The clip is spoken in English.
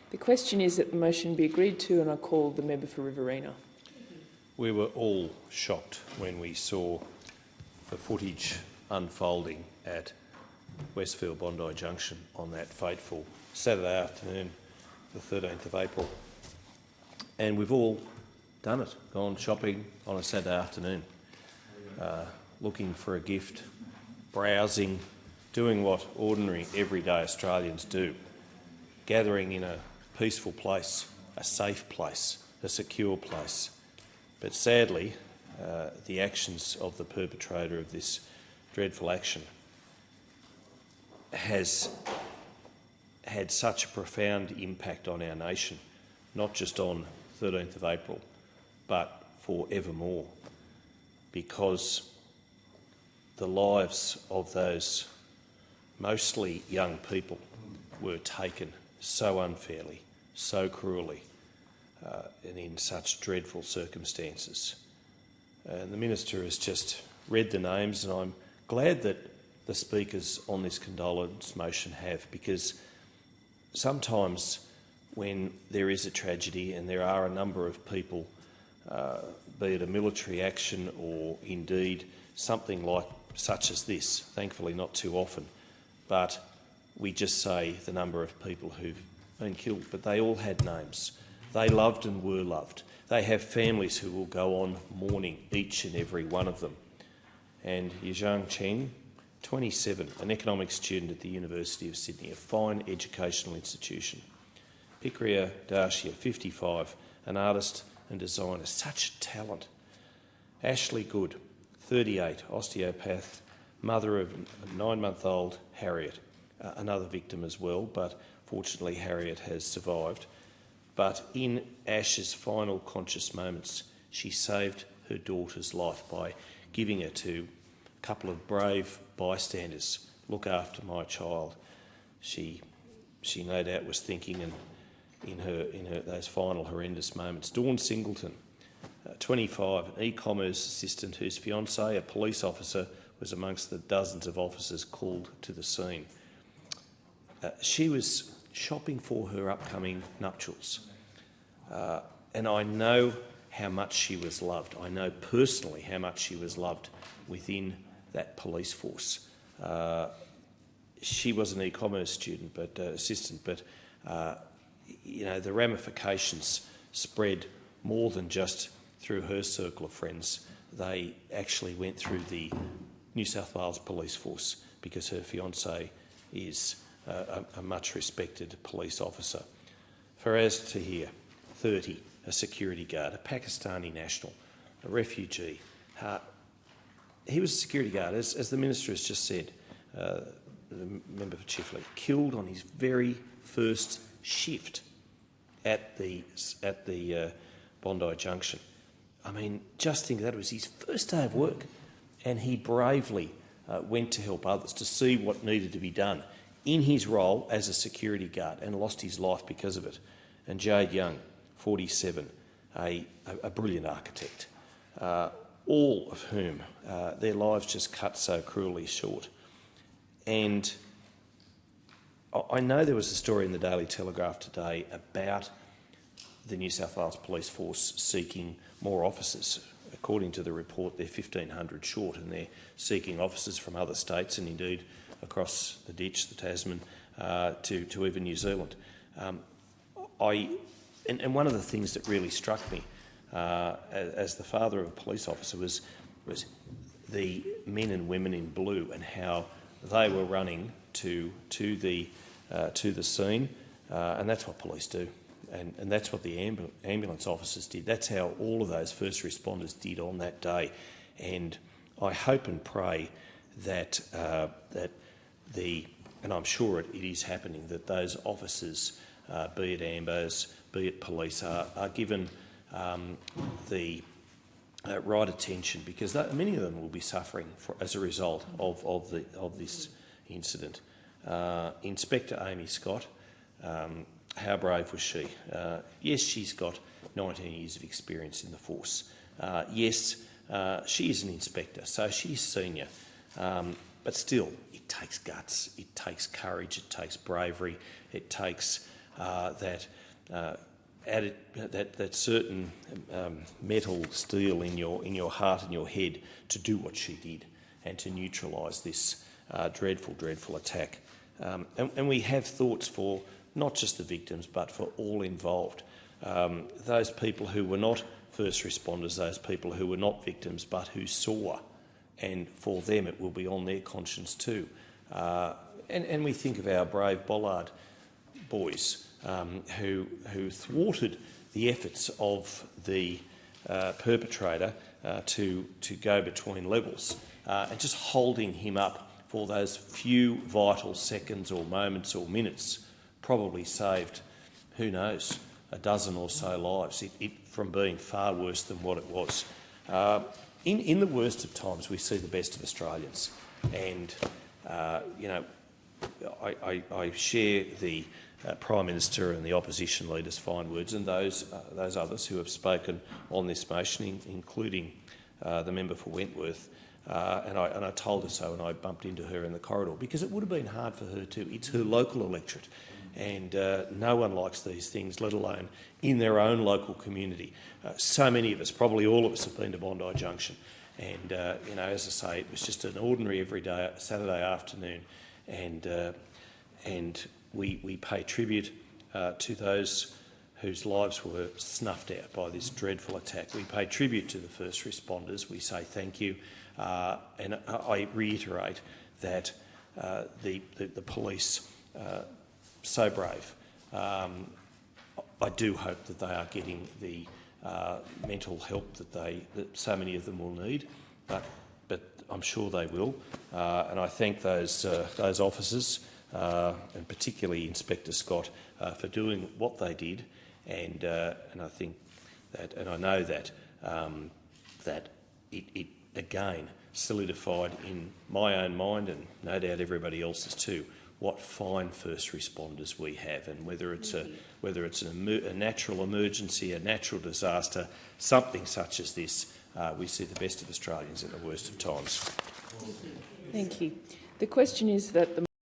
The question is that the motion be agreed to, and I call the member for Riverina. We were all shocked when we saw the footage unfolding at Westfield Bondi Junction on that fateful Saturday afternoon, the 13th of April. And we've all done it, gone shopping on a Saturday afternoon, looking for a gift, browsing, doing what ordinary, everyday Australians do, gathering in a peaceful place, a safe place, a secure place. But sadly, the actions of the perpetrator of this dreadful action has had such a profound impact on our nation, not just on 13th of April, but forevermore, because the lives of those mostly young people were taken so unfairly, so cruelly, and in such dreadful circumstances. And the Minister has just read the names, and I'm glad that the speakers on this condolence motion have, because sometimes when there is a tragedy and there are a number of people, be it a military action or indeed something like such as this, thankfully not too often, but we just say the number of people who've been killed, but they all had names. They loved and were loved. They have families who will go on mourning each and every one of them. And Yixuan Chen, 27, an economics student at the University of Sydney, a fine educational institution. Pikria, 55, an artist and designer, such talent. Ashlee Good, 38, osteopath, mother of a 9-month-old Harriet, another victim as well, but fortunately Harriet has survived. But in Ash's final conscious moments, she saved her daughter's life by giving her to a couple of brave bystanders. Look after my child. She no doubt was thinking, and in her those final horrendous moments. Dawn Singleton, 25, an e-commerce assistant whose fiancé, a police officer, was amongst the dozens of officers called to the scene. She was shopping for her upcoming nuptials, and I know how much she was loved. I know personally how much she was loved within that police force. She was an e-commerce student, but assistant, but you know, the ramifications spread more than just through her circle of friends. They actually went through the New South Wales Police Force, because her fiancé is a much respected police officer. Faraz, 30, a security guard, a Pakistani national, a refugee. He was a security guard, as the Minister has just said, the member for Chifley, killed on his very first shift at the Bondi Junction. I mean, just think that was his first day of work, and he bravely went to help others, to see what needed to be done in his role as a security guard, and lost his life because of it. And Jade Young, 47, a brilliant architect, all of whom their lives just cut so cruelly short. And I know there was a story in the Daily Telegraph today about the New South Wales Police Force seeking more officers. According to the report, they're 1,500 short, and they're seeking officers from other states and indeed across the ditch, the Tasman, to even New Zealand. And one of the things that really struck me as the father of a police officer was the men and women in blue, and how they were running to the scene, and that's what police do, and that's what the ambulance officers did. That's how all of those first responders did on that day, and I hope and pray that and I'm sure it is happening, that those officers, be it ambos, be it police, are given the right attention, because many of them will be suffering as a result of this incident. Inspector Amy Scott, how brave was she? Yes, she's got 19 years of experience in the force. Yes, she is an inspector, so she's senior. But still, it takes guts, it takes courage, it takes bravery, it takes that certain metal steel in your heart and your head to do what she did and to neutralise this dreadful, dreadful attack. And we have thoughts for not just the victims but for all involved. Those people who were not first responders, those people who were not victims but who saw, and for them it will be on their conscience too. And we think of our brave Bollard boys who thwarted the efforts of the perpetrator to go between levels and just holding him up for those few vital seconds or moments or minutes probably saved, who knows, a dozen or so lives from being far worse than what it was. In the worst of times, we see the best of Australians, and I share the Prime Minister and the opposition leaders' fine words, and those others who have spoken on this motion, including the member for Wentworth. And I told her so when I bumped into her in the corridor, because it would have been hard for her too. It's her local electorate, and no one likes these things, let alone in their own local community. So many of us, probably all of us, have been to Bondi Junction, and as I say, it was just an ordinary everyday Saturday afternoon, and we pay tribute to those whose lives were snuffed out by this dreadful attack. We pay tribute to the first responders. We say thank you. And I reiterate that the police, so brave. I do hope that they are getting the mental help that so many of them will need, but I'm sure they will. And I thank those officers, and particularly Inspector Scott, for doing what they did. And I think that, and I know that that it again solidified in my own mind, and no doubt everybody else's too, what fine first responders we have, and whether it's a natural emergency, a natural disaster, something such as this, we see the best of Australians in the worst of times. Thank you. The question is that the